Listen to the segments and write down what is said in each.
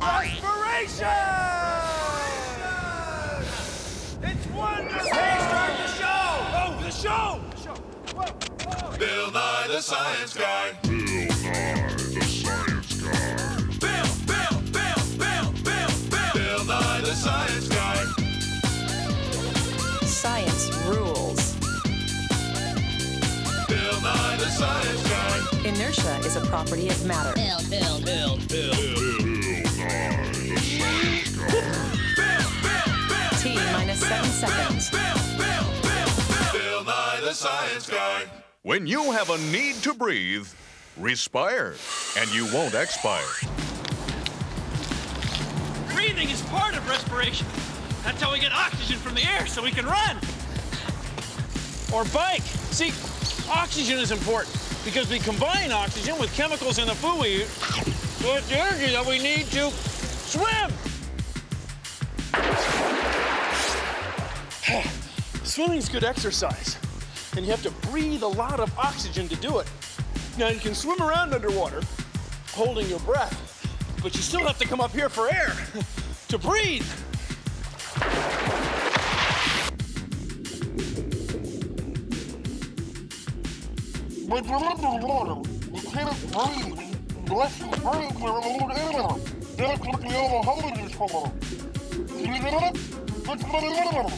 Respiration! It's wonderful! Hey, start the show! Oh, the show! Whoa. Bill Nye the Science Guy. Bill Nye the Science Guy. Bill Nye the Science Guy. Science rules. Bill Nye the Science Guy. Inertia is a property of matter. Bill Nye the Science Guy. T minus 7 seconds. Bill Nye the Science Guy. When you have a need to breathe, respire, and you won't expire. Breathing is part of respiration. That's how we get oxygen from the air so we can run. Or bike. See, oxygen is important because we combine oxygen with chemicals in the food we eat, so it's the energy that we need to swim. Swimming's good exercise, and you have to breathe a lot of oxygen to do it. Now, you can swim around underwater, holding your breath, but you still have to come up here for air to breathe. But underwater, you cannot breathe unless you breathe with a little air. Then it's like the animal holding you for a little. You get it? It's a little.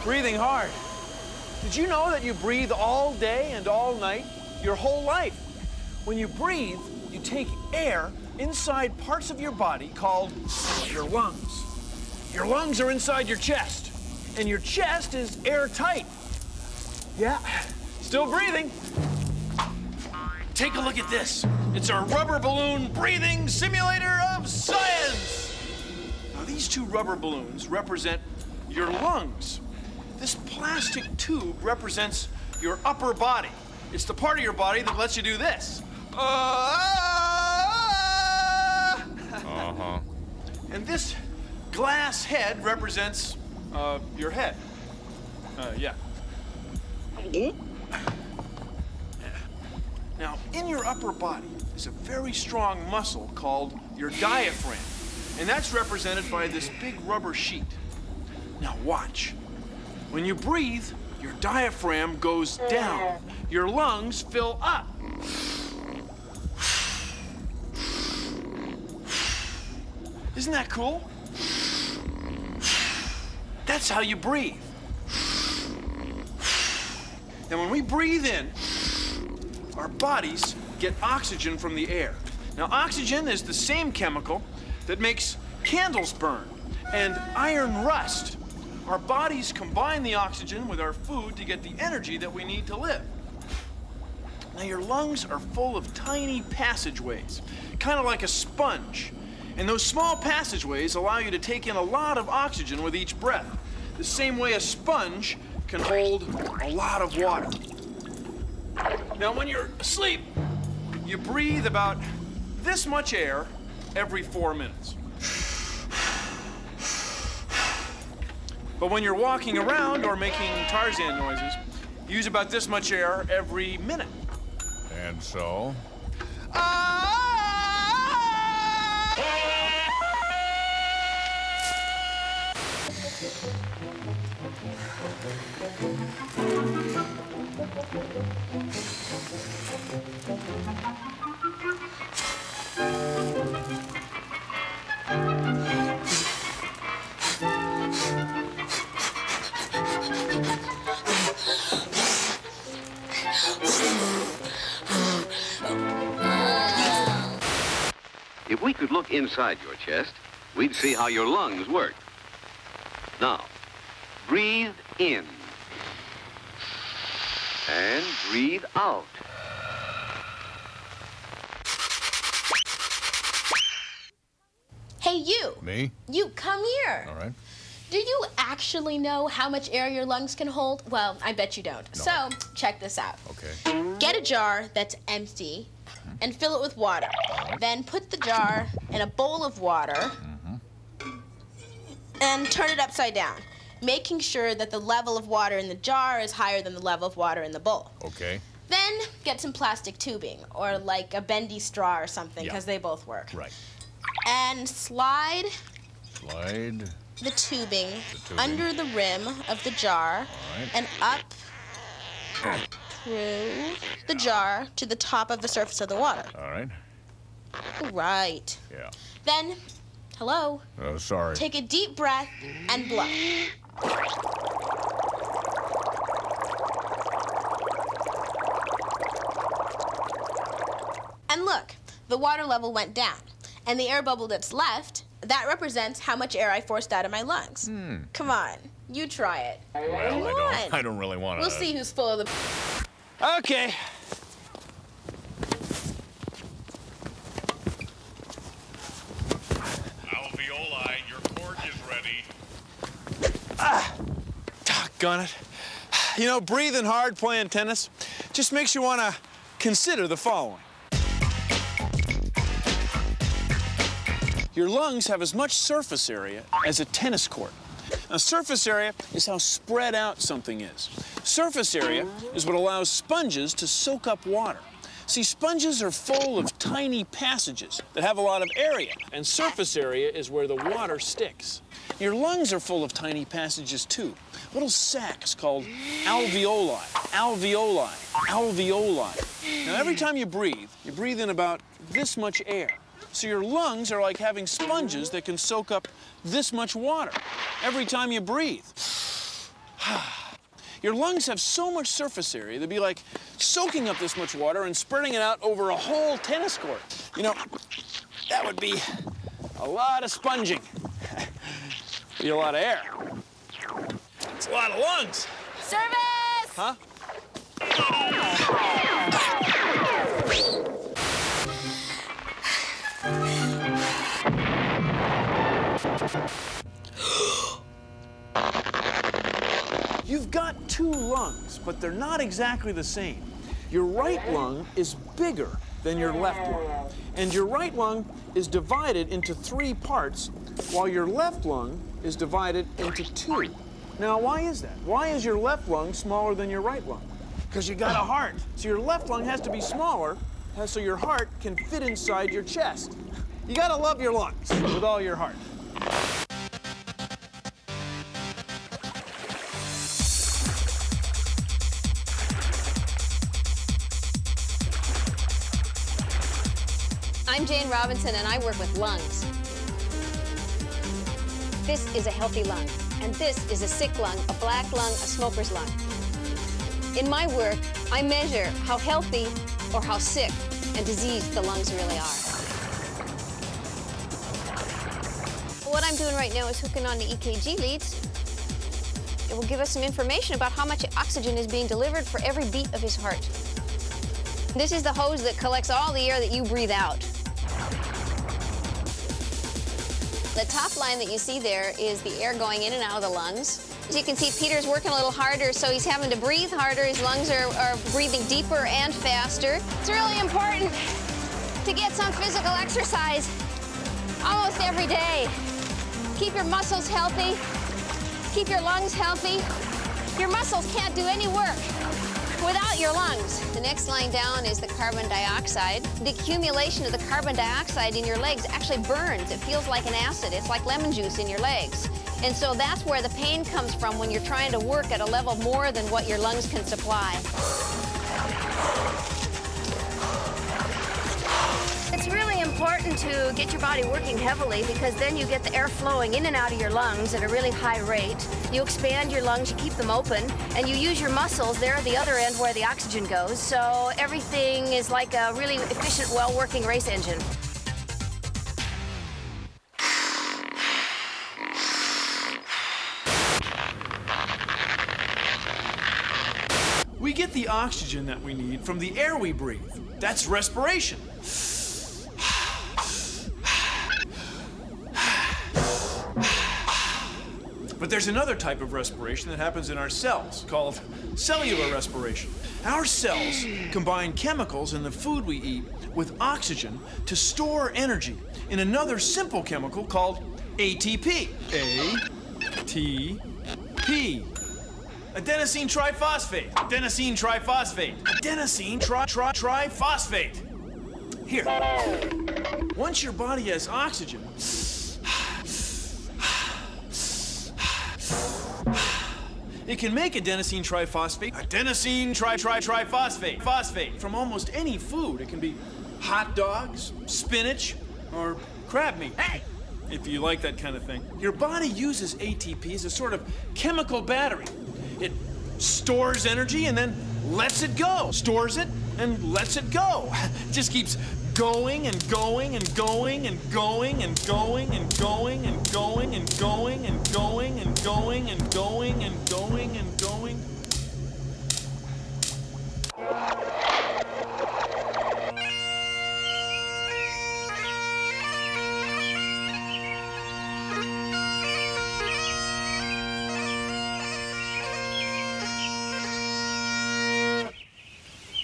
Breathing hard. Did you know that you breathe all day and all night, your whole life? When you breathe, you take air inside parts of your body called your lungs. Your lungs are inside your chest, and your chest is airtight. Yeah, still breathing. Take a look at this. It's a rubber balloon breathing simulator of science. Now, these two rubber balloons represent your lungs. This plastic tube represents your upper body. It's the part of your body that lets you do this. And this glass head represents your head. Yeah. Now, in your upper body is a very strong muscle called your diaphragm, and that's represented by this big rubber sheet. Now watch. When you breathe, your diaphragm goes down. Your lungs fill up. Isn't that cool? That's how you breathe. And when we breathe in, our bodies get oxygen from the air. Now, oxygen is the same chemical that makes candles burn and iron rust. Our bodies combine the oxygen with our food to get the energy that we need to live. Now, your lungs are full of tiny passageways, kind of like a sponge. And those small passageways allow you to take in a lot of oxygen with each breath, the same way a sponge can hold a lot of water. Now, when you're asleep, you breathe about this much air every 4 minutes. But when you're walking around or making Tarzan noises, you use about this much air every minute. And so? If we could look inside your chest, we'd see how your lungs work. Now, breathe in. And breathe out. Hey, you. Me? You, come here. All right. Do you actually know how much air your lungs can hold? Well, I bet you don't. No. So, check this out. Okay. Get a jar that's empty and fill it with water. Then put the jar in a bowl of water and turn it upside down. making sure that the level of water in the jar is higher than the level of water in the bowl. Okay. Then get some plastic tubing, or like a bendy straw or something, because they both work. Right. And slide Slide the tubing under the rim of the jar and up through the jar to the top of the surface of the water. All right. Right. Yeah. Then, hello, Oh, sorry. take a deep breath and blow. And look, the water level went down. And the air bubble that's left, that represents how much air I forced out of my lungs. Come on, you try it. Well, I don't really want to. We'll see who's full of the... Okay. Alveoli, your cork is ready. Doggone it. You know, breathing hard playing tennis just makes you want to consider the following. Your lungs have as much surface area as a tennis court. Now, surface area is how spread out something is. Surface area is what allows sponges to soak up water. See, sponges are full of tiny passages that have a lot of area, and surface area is where the water sticks. Your lungs are full of tiny passages, too. Little sacs called alveoli, alveoli, alveoli. Now, every time you breathe in about this much air. So your lungs are like having sponges that can soak up this much water every time you breathe. Your lungs have so much surface area, they'd be like soaking up this much water and spreading it out over a whole tennis court. You know, that would be a lot of sponging. Be a lot of air. It's a lot of lungs. Service! Huh? You've got two lungs, but they're not exactly the same. Your right lung is bigger than your left lung, and your right lung is divided into 3 parts, while your left lung is divided into 2. Now, why is that? Why is your left lung smaller than your right lung? Because you got a heart. So your left lung has to be smaller, so your heart can fit inside your chest. You gotta love your lungs with all your heart. I'm Jane Robinson, and I work with lungs. This is a healthy lung, and this is a sick lung, a black lung, a smoker's lung. In my work, I measure how healthy or how sick and diseased the lungs really are. What I'm doing right now is hooking on the EKG leads. It will give us some information about how much oxygen is being delivered for every beat of his heart. This is the hose that collects all the air that you breathe out. The top line that you see there is the air going in and out of the lungs. As you can see, Peter's working a little harder, so he's having to breathe harder. His lungs are breathing deeper and faster. It's really important to get some physical exercise almost every day. Keep your muscles healthy. Keep your lungs healthy. Your muscles can't do any work without your lungs. The next line down is the carbon dioxide. The accumulation of the carbon dioxide in your legs actually burns. It feels like an acid. It's like lemon juice in your legs. And so that's where the pain comes from when you're trying to work at a level more than what your lungs can supply. It's really important to get your body working heavily because then you get the air flowing in and out of your lungs at a really high rate. You expand your lungs, you keep them open, and you use your muscles there at the other end where the oxygen goes. So everything is like a really efficient, well-working race engine. We get the oxygen that we need from the air we breathe. That's respiration. But there's another type of respiration that happens in our cells called cellular respiration. Our cells combine chemicals in the food we eat with oxygen to store energy in another simple chemical called ATP. ATP. P. Adenosine triphosphate. Adenosine triphosphate. Adenosine triphosphate. Here. Once your body has oxygen, it can make adenosine triphosphate. Adenosine triphosphate. Phosphate from almost any food. It can be hot dogs, spinach, or crab meat. Hey! If you like that kind of thing. Your body uses ATP as a sort of chemical battery. It stores energy and then lets it go. Stores it and lets it go. Just keeps going and going and going and going and going and going and going and going and going and going and going and going and going.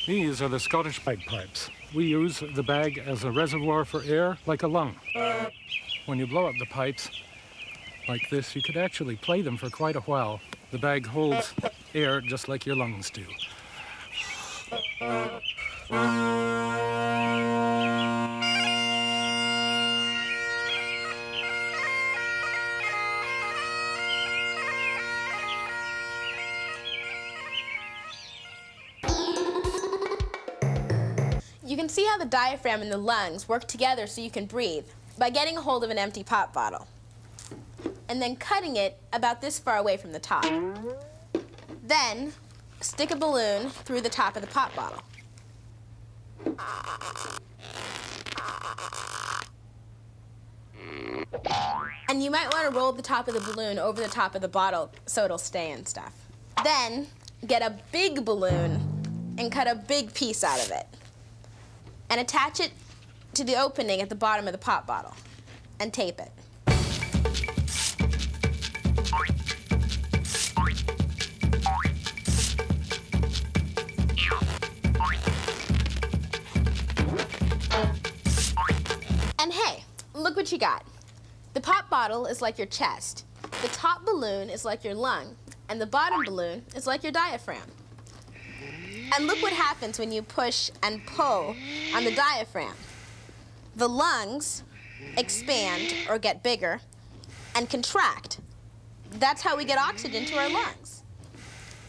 These are the Scottish bagpipes. We use the bag as a reservoir for air, like a lung. When you blow up the pipes like this, you could actually play them for quite a while. The bag holds air just like your lungs do. You can see how the diaphragm and the lungs work together so you can breathe by getting a hold of an empty pop bottle and then cutting it about this far away from the top. Then stick a balloon through the top of the pop bottle. And you might want to roll the top of the balloon over the top of the bottle so it'll stay and stuff. Then get a big balloon and cut a big piece out of it and attach it to the opening at the bottom of the pop bottle and tape it. And hey, look what you got. The pop bottle is like your chest, the top balloon is like your lung, and the bottom balloon is like your diaphragm. And look what happens when you push and pull on the diaphragm. The lungs expand or get bigger and contract. That's how we get oxygen to our lungs.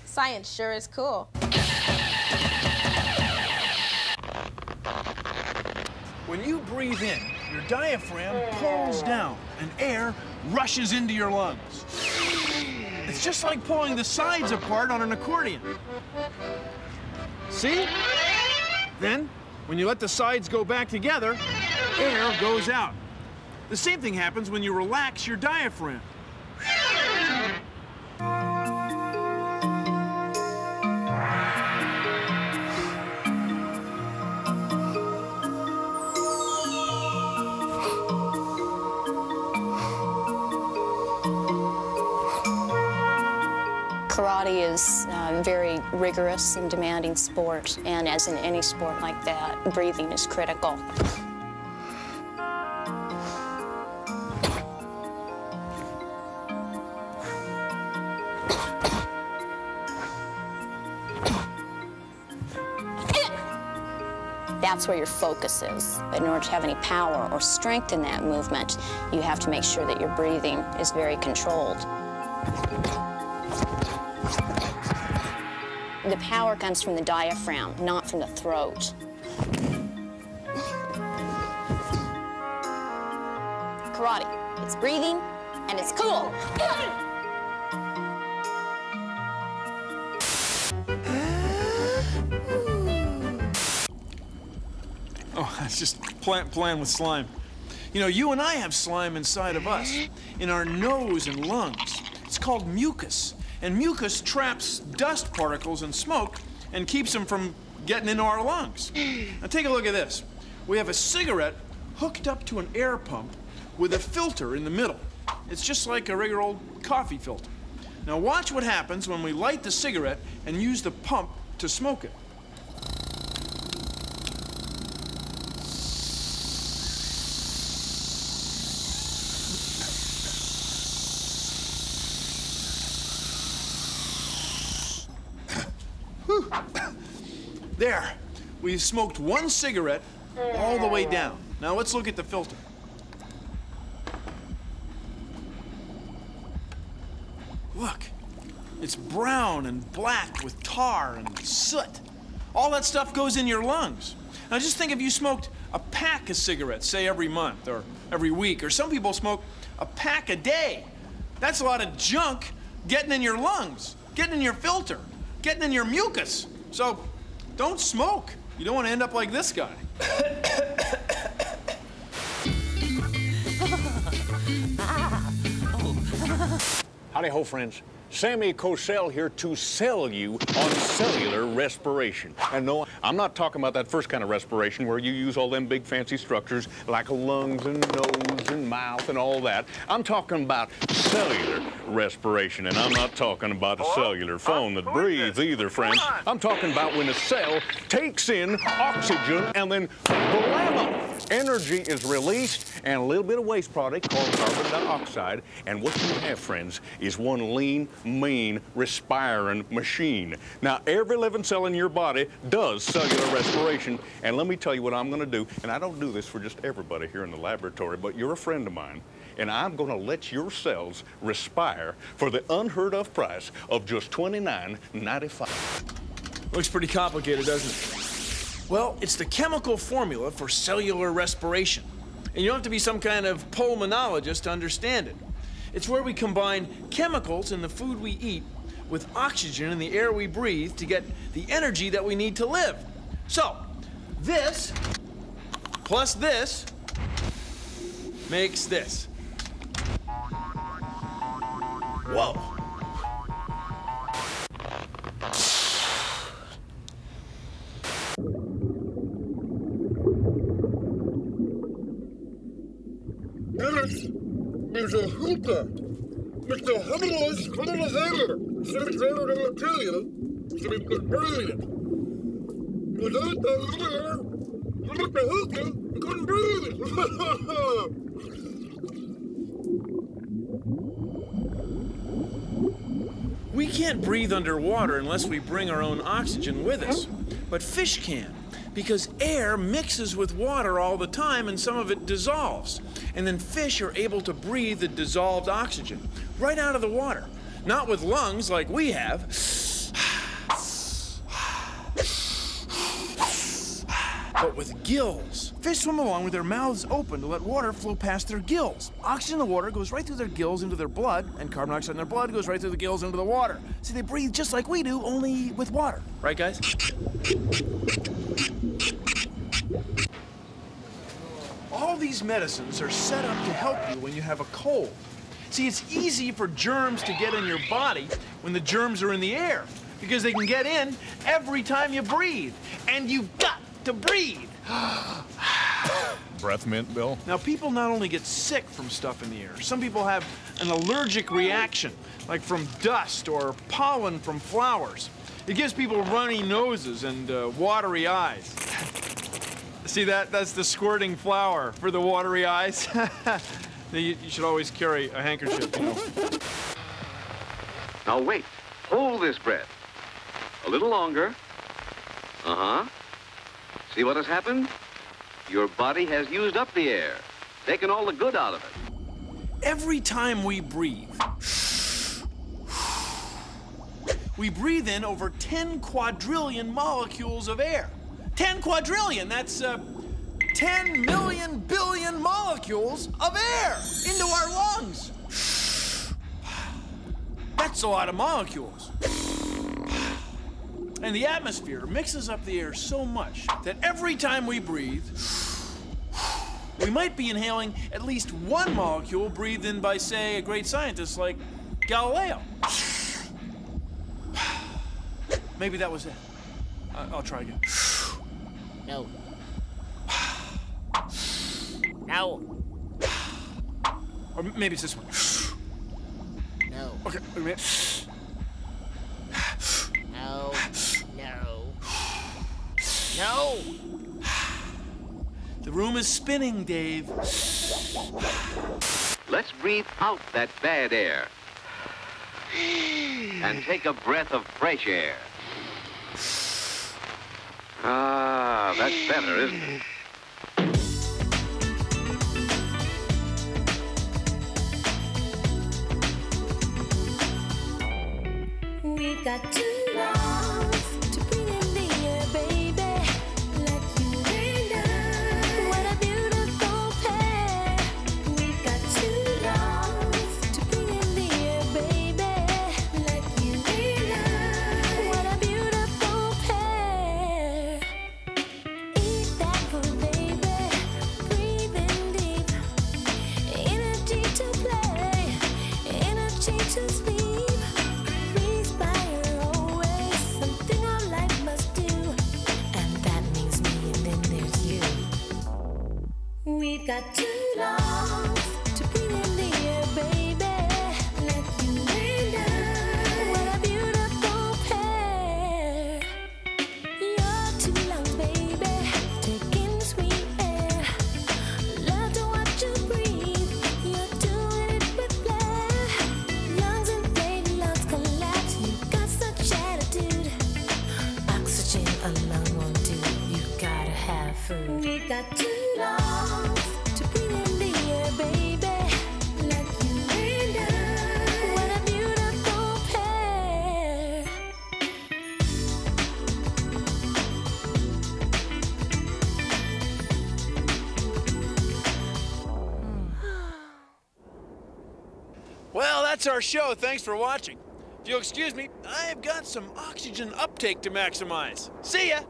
Science sure is cool. When you breathe in, your diaphragm pulls down and air rushes into your lungs. It's just like pulling the sides apart on an accordion. See? Then, when you let the sides go back together, air goes out. The same thing happens when you relax your diaphragm. Karate is a very rigorous and demanding sport, and as in any sport like that, breathing is critical. That's where your focus is. But in order to have any power or strength in that movement, you have to make sure that your breathing is very controlled. The power comes from the diaphragm, not from the throat. Karate, it's breathing and it's cool. Oh, that's just playing with slime. You know, you and I have slime inside of us, in our nose and lungs. It's called mucus. And mucus traps dust particles and smoke and keeps them from getting into our lungs. Now take a look at this. We have a cigarette hooked up to an air pump with a filter in the middle. It's just like a regular old coffee filter. Now watch what happens when we light the cigarette and use the pump to smoke it. There. We've smoked one cigarette all the way down. Now let's look at the filter. Look. It's brown and black with tar and soot. All that stuff goes in your lungs. Now just think if you smoked a pack of cigarettes, say every month or every week, or some people smoke a pack a day. That's a lot of junk getting in your lungs, getting in your filter, getting in your mucus. So don't smoke. You don't want to end up like this guy. Howdy ho, friends. Sammy Cosell here to sell you on cellular respiration. And no, I'm not talking about that first kind of respiration where you use all them big fancy structures like lungs and nose and mouth and all that. I'm talking about cellular respiration, and I'm not talking about a cellular phone that breathes either, friends. I'm talking about when a cell takes in oxygen and then blammo! Energy is released and a little bit of waste product called carbon dioxide, and what you have, friends, is one lean, mean, respiring machine. Now, every living cell in your body does cellular respiration, and let me tell you what I'm gonna do, and I don't do this for just everybody here in the laboratory, but you're a friend of mine, and I'm gonna let your cells respire for the unheard of price of just $29.95. Looks pretty complicated, doesn't it? Well, it's the chemical formula for cellular respiration. And you don't have to be some kind of pulmonologist to understand it. It's where we combine chemicals in the food we eat with oxygen in the air we breathe to get the energy that we need to live. So, this plus this makes this. Whoa. This is a hookah. It's a homeless colonizer. Cemetery material to be brilliant. Without the hookah, you couldn't breathe. We can't breathe underwater unless we bring our own oxygen with us. But fish can, because air mixes with water all the time and some of it dissolves. And then fish are able to breathe the dissolved oxygen right out of the water. Not with lungs like we have, but with gills. Fish swim along with their mouths open to let water flow past their gills. Oxygen in the water goes right through their gills into their blood, and carbon dioxide in their blood goes right through the gills into the water. See, they breathe just like we do, only with water. Right, guys? All these medicines are set up to help you when you have a cold. See, it's easy for germs to get in your body when the germs are in the air, because they can get in every time you breathe. And you've got to breathe. Breath mint, Bill? Now, people not only get sick from stuff in the air, some people have an allergic reaction, like from dust or pollen from flowers. It gives people runny noses and watery eyes. See that? That's the squirting flower for the watery eyes. You should always carry a handkerchief, you know. Now wait, hold this breath. A little longer. Uh-huh. See what has happened? Your body has used up the air, taken all the good out of it. Every time we breathe in over 10 quadrillion molecules of air. 10 quadrillion, that's 10 million billion molecules of air into our lungs. That's a lot of molecules. And the atmosphere mixes up the air so much that every time we breathe, we might be inhaling at least one molecule breathed in by, say, a great scientist like Galileo. Maybe that was it. I'll try again. No. No. Or maybe it's this one. No. Okay, wait a minute. No. No. No. The room is spinning, Dave. Let's breathe out that bad air and take a breath of fresh air. Ah, that's better, isn't it? We've got two lungs to breathe in the air, baby, like you and I. What a beautiful pair. We've got two lungs to breathe in the air, baby, like you and I. What a beautiful pair. Eat that food, baby, breathe in deep. Energy to play, energy to sleep. We've got two lungs to breathe in the air, baby, like you and I. What a beautiful pair. Your two lungs, baby, taking the sweet air. Love to watch you breathe. You're doing it with flair. Lungs inflate, lungs collapse. You got such attitude. Oxygen alone won't do. You gotta have food. We've got two lungs to breathe in the air, baby, like you and I. What a beautiful pair. Well, that's our show. Thanks for watching. If you'll excuse me, I have got some oxygen uptake to maximize. See ya!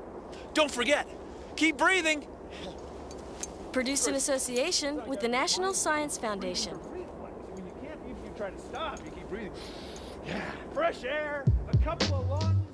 Don't forget, keep breathing. Produced in association with the National Science Foundation. When you can't, if you try to stop, you keep breathing. Yeah. Fresh air, a couple of lungs.